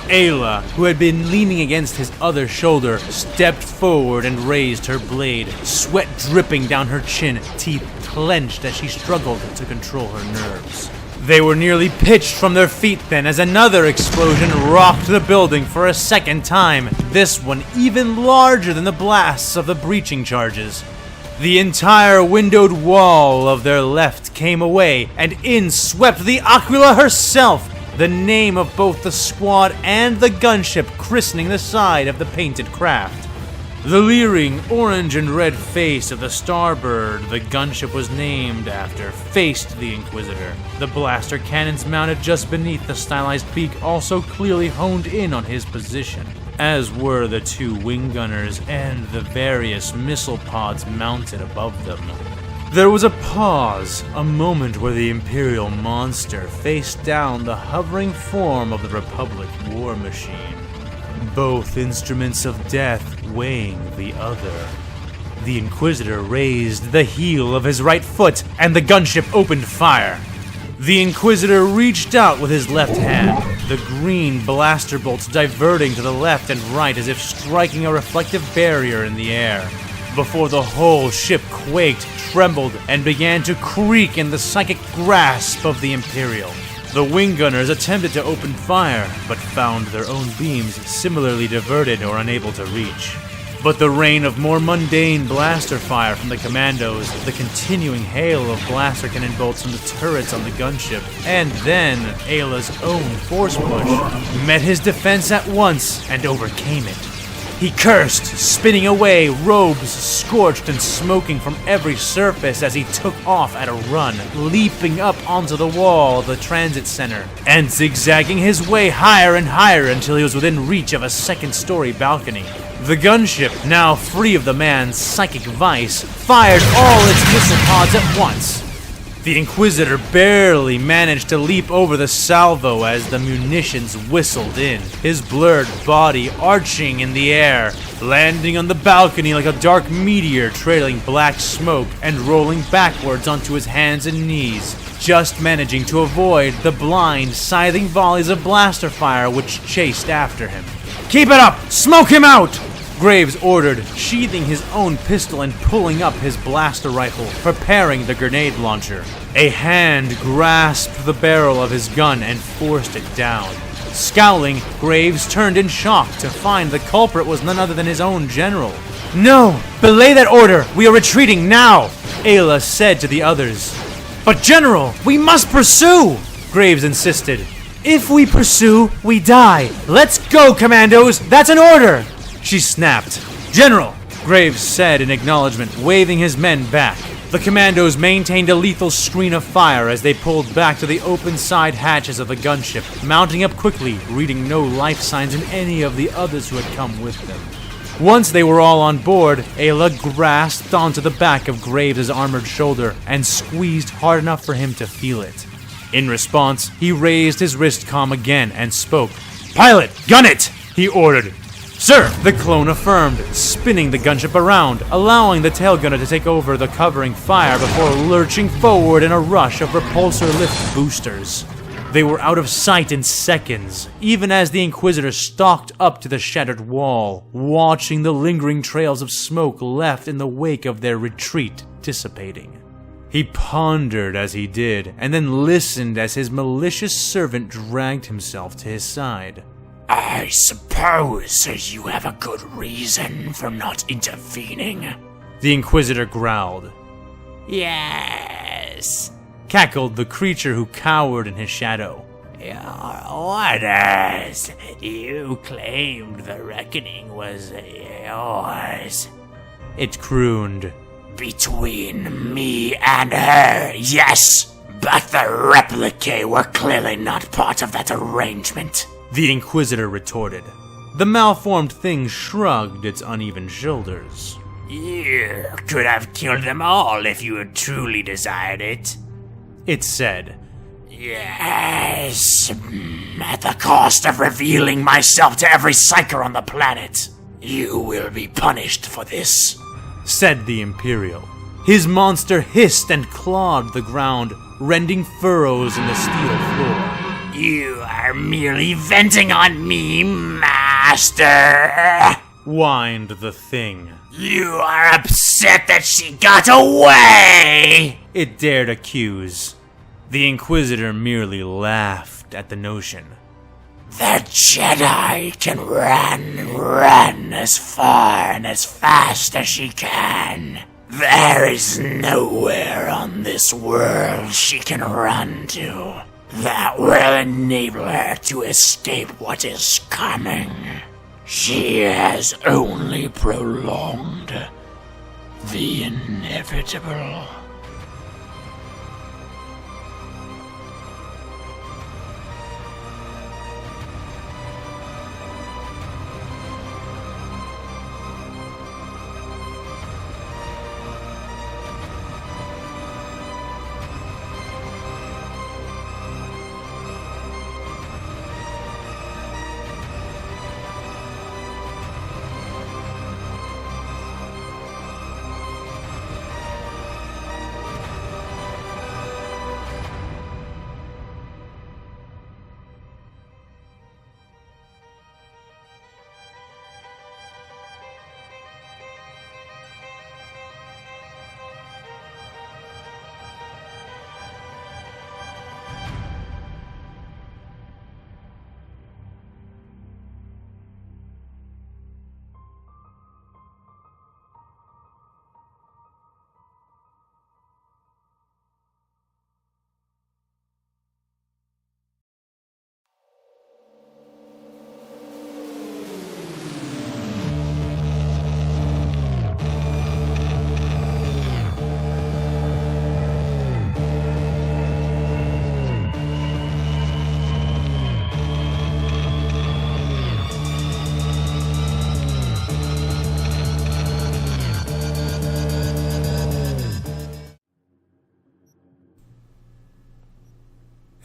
Ayla, who had been leaning against his other shoulder, stepped forward and raised her blade, sweat dripping down her chin, teeth clenched as she struggled to control her nerves. They were nearly pitched from their feet then as another explosion rocked the building for a second time, this one even larger than the blasts of the breaching charges. The entire windowed wall of their left came away, and in swept the Aquila herself, the name of both the squad and the gunship christening the side of the painted craft. The leering orange and red face of the Starbird the gunship was named after faced the Inquisitor. The blaster cannons mounted just beneath the stylized beak also clearly honed in on his position, as were the two wing gunners and the various missile pods mounted above them. There was a pause, a moment where the Imperial monster faced down the hovering form of the Republic war machine, both instruments of death weighing the other. The Inquisitor raised the heel of his right foot, and the gunship opened fire. The Inquisitor reached out with his left hand, the green blaster bolts diverting to the left and right as if striking a reflective barrier in the air, before the whole ship quaked, trembled, and began to creak in the psychic grasp of the Imperial. The wing gunners attempted to open fire, but found their own beams similarly diverted or unable to reach. But the rain of more mundane blaster fire from the commandos, the continuing hail of blaster cannon bolts from the turrets on the gunship, and then Ayla's own force push met his defense at once and overcame it. He cursed, spinning away, robes scorched and smoking from every surface as he took off at a run, leaping up onto the wall of the transit center, and zigzagging his way higher and higher until he was within reach of a second-story balcony. The gunship, now free of the man's psychic vice, fired all its missile pods at once. The Inquisitor barely managed to leap over the salvo as the munitions whistled in, his blurred body arching in the air, landing on the balcony like a dark meteor trailing black smoke and rolling backwards onto his hands and knees, just managing to avoid the blind, scything volleys of blaster fire which chased after him. "Keep it up! Smoke him out!" Graves ordered, sheathing his own pistol and pulling up his blaster rifle, preparing the grenade launcher. A hand grasped the barrel of his gun and forced it down. Scowling, Graves turned in shock to find the culprit was none other than his own general. "No! Belay that order! We are retreating now!" Ayla said to the others. "But General, we must pursue!" Graves insisted. "If we pursue, we die. Let's go, commandos! That's an order!" She snapped. "General," Graves said in acknowledgement, waving his men back. The commandos maintained a lethal screen of fire as they pulled back to the open side hatches of the gunship, mounting up quickly, reading no life signs in any of the others who had come with them. Once they were all on board, Ayla grasped onto the back of Graves' armored shoulder and squeezed hard enough for him to feel it. In response, he raised his wrist comm again and spoke. "Pilot, gun it!" he ordered. "Sir!" the clone affirmed, spinning the gunship around, allowing the tail gunner to take over the covering fire before lurching forward in a rush of repulsor lift boosters. They were out of sight in seconds, even as the Inquisitor stalked up to the shattered wall, watching the lingering trails of smoke left in the wake of their retreat dissipating. He pondered as he did, and then listened as his malicious servant dragged himself to his side. "I suppose you have a good reason for not intervening," the Inquisitor growled. "Yes," cackled the creature who cowered in his shadow. "Your orders. You claimed the reckoning was yours." It crooned. "Between me and her, yes, but the replicae were clearly not part of that arrangement," the Inquisitor retorted. The malformed thing shrugged its uneven shoulders. "You could have killed them all if you had truly desired it," it said. "Yes, at the cost of revealing myself to every psyker on the planet. You will be punished for this," said the Imperial. His monster hissed and clawed the ground, rending furrows in the steel floor. "You are merely venting on me, Master," whined the thing. "You are upset that she got away," it dared accuse. The Inquisitor merely laughed at the notion. "The Jedi can run as far and as fast as she can. There is nowhere on this world she can run to that will enable her to escape what is coming. She has only prolonged the inevitable."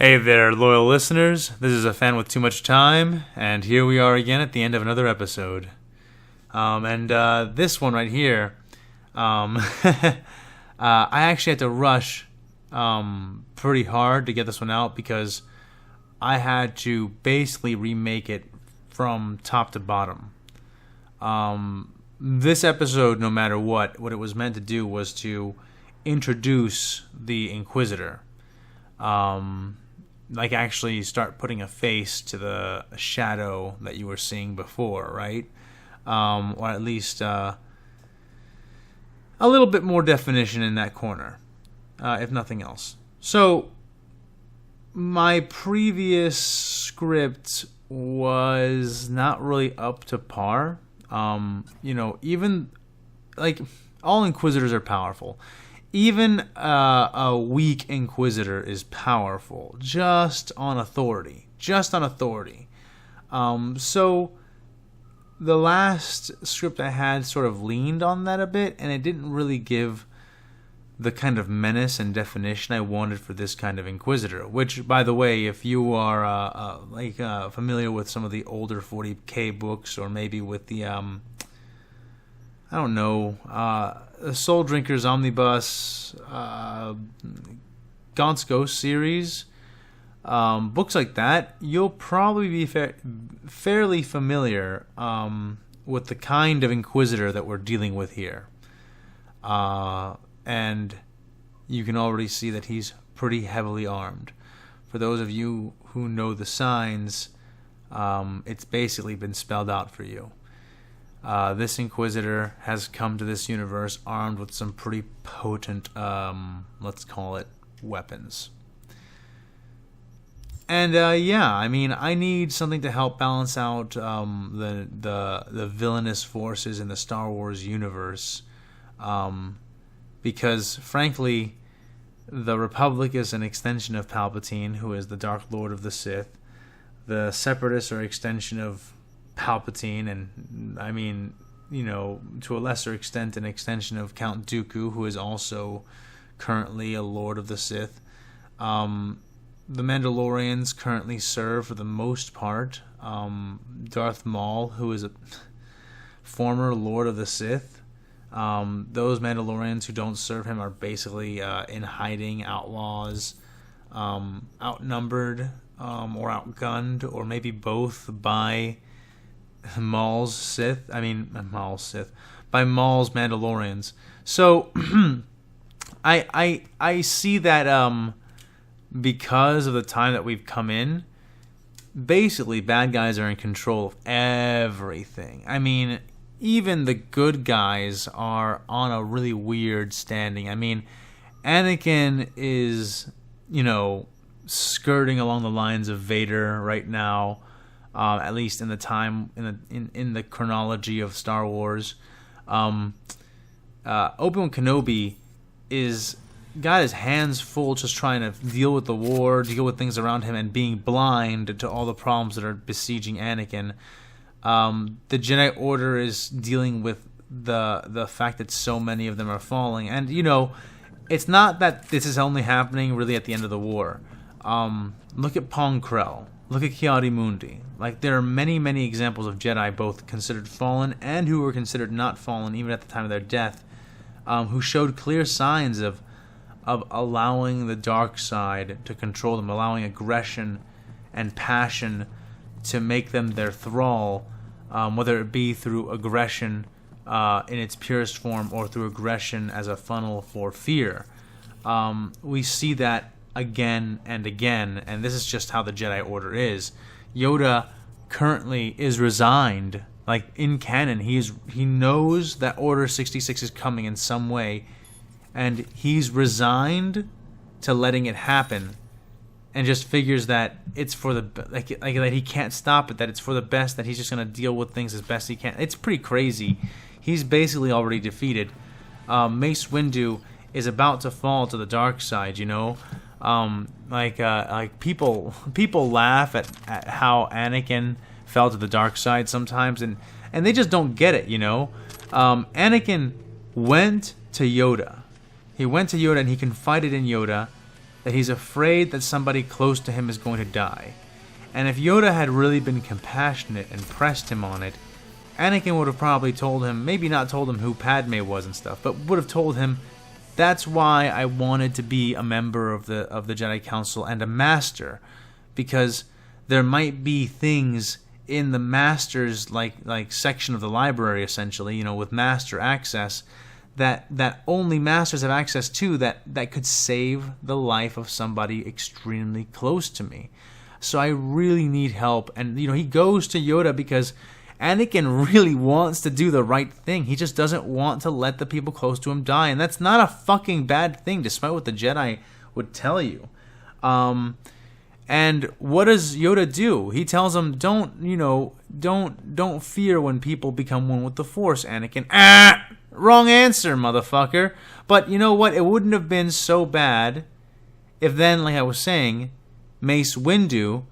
Hey there, loyal listeners. This is a fan with too much time, and here we are again at the end of another episode. This one right here, I actually had to rush pretty hard to get this one out because I had to basically remake it from top to bottom. This episode, no matter what it was meant to do was to introduce the Inquisitor. Like actually start putting a face to the shadow that you were seeing before, right? Or at least a little bit more definition in that corner, if nothing else. So, my previous script was not really up to par. Even, like, all Inquisitors are powerful. Even a weak Inquisitor is powerful, just on authority. So, the last script I had sort of leaned on that a bit, and it didn't really give the kind of menace and definition I wanted for this kind of Inquisitor. Which, by the way, if you are familiar with some of the older 40k books, or maybe with the Soul Drinkers Omnibus, Gaunt's Ghost series, books like that, you'll probably be fairly familiar with the kind of Inquisitor that we're dealing with here. And you can already see that he's pretty heavily armed. For those of you who know the signs, it's basically been spelled out for you. This Inquisitor has come to this universe armed with some pretty potent, let's call it, weapons. And I need something to help balance out the villainous forces in the Star Wars universe, because frankly, the Republic is an extension of Palpatine, who is the Dark Lord of the Sith. The Separatists are an extension of Palpatine, and to a lesser extent, an extension of Count Dooku, who is also currently a Lord of the Sith. The Mandalorians currently serve, for the most part, Darth Maul, who is a former Lord of the Sith. Those Mandalorians who don't serve him are basically in hiding, outlaws, outnumbered, or outgunned, or maybe both by Maul's Mandalorians. So I see that because of the time that we've come in, basically bad guys are in control of everything. I mean, even the good guys are on a really weird standing. I mean, Anakin is, skirting along the lines of Vader right now. At least in the time in the chronology of Star Wars. Obi-Wan Kenobi is got his hands full just trying to deal with the war, deal with things around him, and being blind to all the problems that are besieging Anakin. The Jedi Order is dealing with the fact that so many of them are falling, and it's not that this is only happening really at the end of the war. Look at Pong Krell. Look at Ki-Adi-Mundi. Like, there are many, many examples of Jedi, both considered fallen and who were considered not fallen, even at the time of their death, who showed clear signs of allowing the dark side to control them, allowing aggression and passion to make them their thrall, whether it be through aggression in its purest form or through aggression as a funnel for fear. We see that again and again, and this is just how the Jedi Order is. Yoda currently is resigned. Like, in canon, he knows that Order 66 is coming in some way, and he's resigned to letting it happen, and just figures that it's for the like that he can't stop it, that it's for the best, that he's just gonna deal with things as best he can. It's pretty crazy. He's basically already defeated. Mace Windu is about to fall to the dark side, people laugh at how Anakin fell to the dark side sometimes, and they just don't get it, Anakin went to Yoda. He went to Yoda and he confided in Yoda, that he's afraid that somebody close to him is going to die. And if Yoda had really been compassionate and pressed him on it, Anakin would have probably told him, maybe not told him who Padme was and stuff, but would have told him, that's why I wanted to be a member of the Jedi Council and a master, because there might be things in the master's like section of the library, essentially, you know, with master access, that only masters have access to, that could save the life of somebody extremely close to me. So I really need help. And, you know, he goes to Yoda because Anakin really wants to do the right thing. He just doesn't want to let the people close to him die. And that's not a fucking bad thing, despite what the Jedi would tell you. And what does Yoda do? He tells him, don't fear when people become one with the Force, Anakin. Wrong answer, motherfucker. But you know what? It wouldn't have been so bad if then, like I was saying, Mace Windu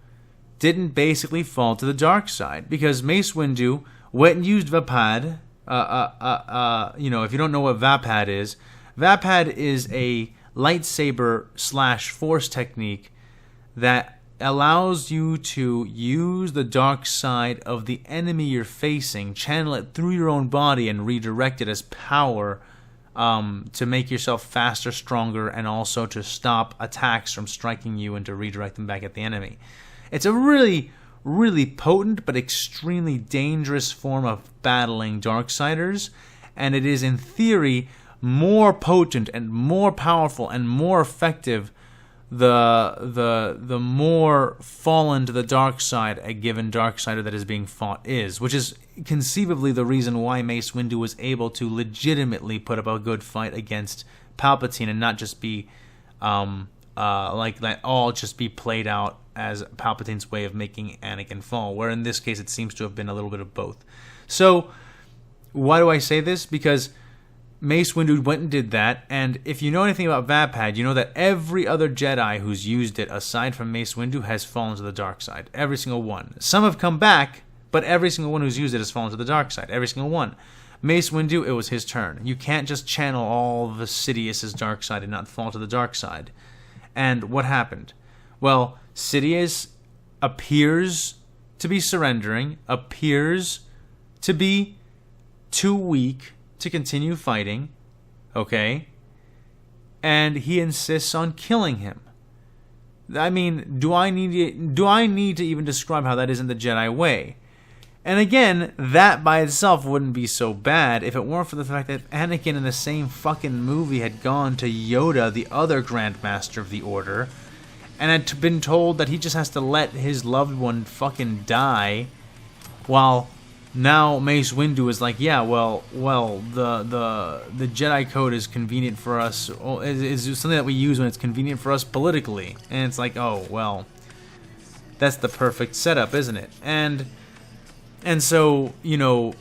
didn't basically fall to the dark side. Because Mace Windu went and used Vapad. If you don't know what Vapad is a lightsaber / Force technique that allows you to use the dark side of the enemy you're facing, channel it through your own body, and redirect it as power to make yourself faster, stronger, and also to stop attacks from striking you and to redirect them back at the enemy. It's a really, really potent but extremely dangerous form of battling Darksiders, and it is, in theory, more potent and more powerful and more effective the more fallen to the dark side a given Darksider that is being fought is, which is conceivably the reason why Mace Windu was able to legitimately put up a good fight against Palpatine and not just be like that all just be played out as Palpatine's way of making Anakin fall, where in this case it seems to have been a little bit of both. So why do I say this? Because Mace Windu went and did that, and if you know anything about Vapad, you know that every other Jedi who's used it, aside from Mace Windu, has fallen to the dark side. Every single one. Some have come back, but every single one who's used it has fallen to the dark side. Every single one. Mace Windu, it was his turn. You can't just channel all of Sidious's dark side and not fall to the dark side. And what happened? Well, Sidious appears to be surrendering, appears to be too weak to continue fighting, okay? And he insists on killing him. I mean, do I need to even describe how that isn't the Jedi way? And again, that by itself wouldn't be so bad if it weren't for the fact that Anakin in the same fucking movie had gone to Yoda, the other Grand Master of the Order, and had been told that he just has to let his loved one fucking die, while now Mace Windu is like, yeah, well, the Jedi Code is convenient for us. Is something that we use when it's convenient for us politically, and it's like, oh well, that's the perfect setup, isn't it? And so, you know,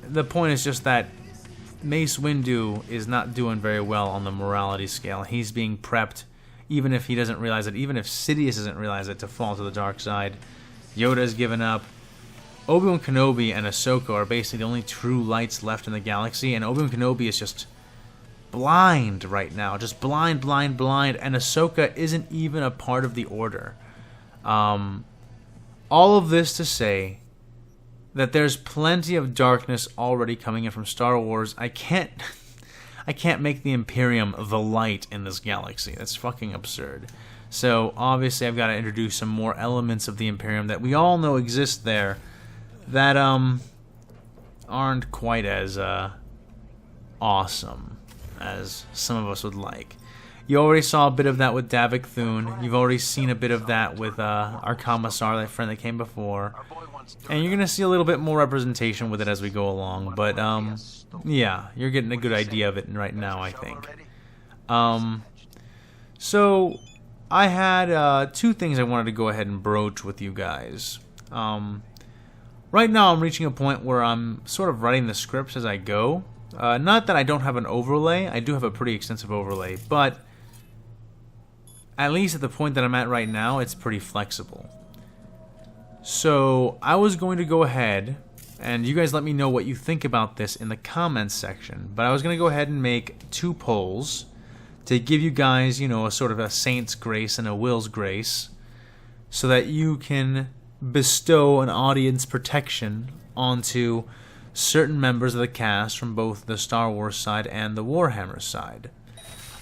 the point is just that Mace Windu is not doing very well on the morality scale. He's being prepped, even if he doesn't realize it, even if Sidious doesn't realize it, to fall to the dark side. Yoda has given up. Obi-Wan Kenobi and Ahsoka are basically the only true lights left in the galaxy, and Obi-Wan Kenobi is just blind right now. Just blind, and Ahsoka isn't even a part of the Order. All of this to say that there's plenty of darkness already coming in from Star Wars. I can't make the Imperium the light in this galaxy. That's fucking absurd. So obviously I've got to introduce some more elements of the Imperium that we all know exist there, that aren't quite as awesome as some of us would like. You already saw a bit of that with Davik Thune. You've already seen a bit of that with our Commissar, that friend that came before. And you're going to see a little bit more representation with it as we go along. But, yeah, you're getting a good idea of it right now, I think. So, I had two things I wanted to go ahead and broach with you guys. Right now I'm reaching a point where I'm sort of writing the scripts as I go. Not that I don't have an overlay. I do have a pretty extensive overlay, but at least at the point that I'm at right now, it's pretty flexible. So I was going to go ahead, and you guys let me know what you think about this in the comments section, but I was going to go ahead and make two polls to give you guys, you know, a sort of a saint's grace and a will's grace, so that you can bestow an audience protection onto certain members of the cast from both the Star Wars side and the Warhammer side.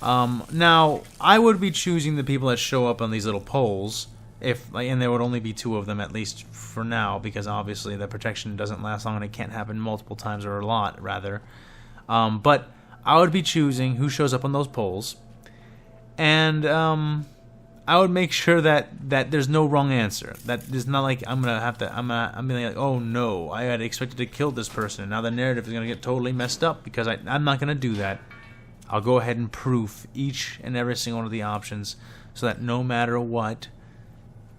Now, I would be choosing the people that show up on these little polls, and there would only be 2 of them at least for now, because obviously the protection doesn't last long and it can't happen multiple times, or a lot, rather. But I would be choosing who shows up on those polls, and I would make sure that there's no wrong answer. That there's not like I'm being like, oh no, I had expected to kill this person, and now the narrative is gonna get totally messed up, because I'm not gonna do that. I'll go ahead and proof each and every single one of the options, so that no matter what,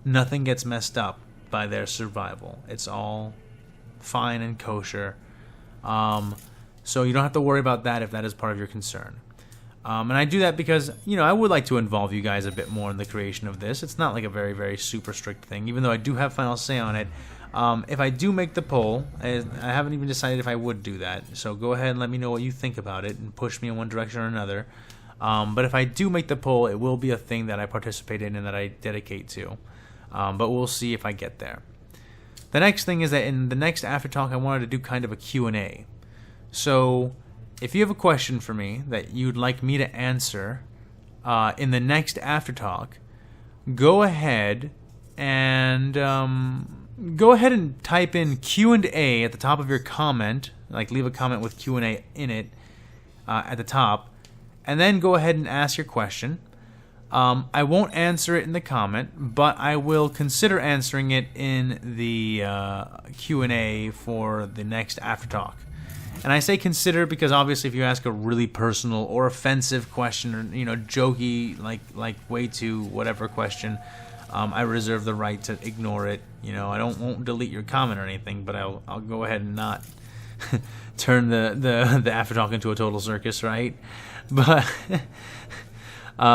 nothing gets messed up by their survival. It's all fine and kosher. So you don't have to worry about that if that is part of your concern. And I do that because, you know, I would like to involve you guys a bit more in the creation of this. It's not like a very, very super strict thing, even though I do have final say on it. If I do make the poll, I haven't even decided if I would do that. So go ahead and let me know what you think about it and push me in one direction or another. But if I do make the poll, it will be a thing that I participate in and that I dedicate to. But we'll see if I get there. The next thing is that in the next After Talk, I wanted to do kind of a Q&A. So if you have a question for me that you'd like me to answer in the next After Talk, go ahead and type in Q&A at the top of your comment, like leave a comment with Q&A in it at the top, and then go ahead and ask your question. I won't answer it in the comment, but I will consider answering it in the Q&A for the next After Talk. And I say consider because obviously if you ask a really personal or offensive question, or, you know, jokey, like way too whatever question, I reserve the right to ignore it. You know, I won't delete your comment or anything, but I'll go ahead and not turn the After Talk into a total circus, right? But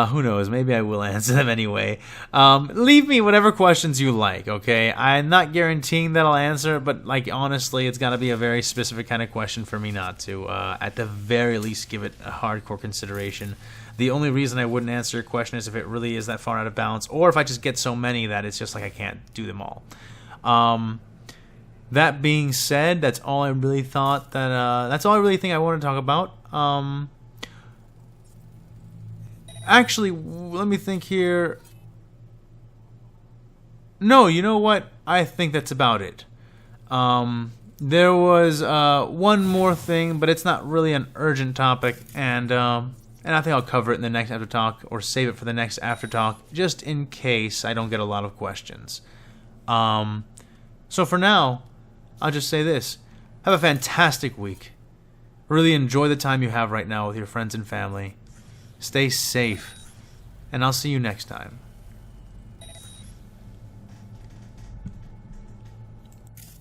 who knows? Maybe I will answer them anyway. Leave me whatever questions you like, okay? I'm not guaranteeing that I'll answer, but like honestly, it's got to be a very specific kind of question for me not to, at the very least, give it a hardcore consideration. The only reason I wouldn't answer your question is if it really is that far out of balance, or if I just get so many that it's just like I can't do them all. That being said, that's all I really thought that that's all I really think I want to talk about. Actually, let me think here. No, you know what? I think that's about it. There was one more thing, but it's not really an urgent topic, and I think I'll cover it in the next After Talk, or save it for the next After Talk, just in case I don't get a lot of questions. So for now, I'll just say this. Have a fantastic week. Really enjoy the time you have right now with your friends and family. Stay safe, and I'll see you next time.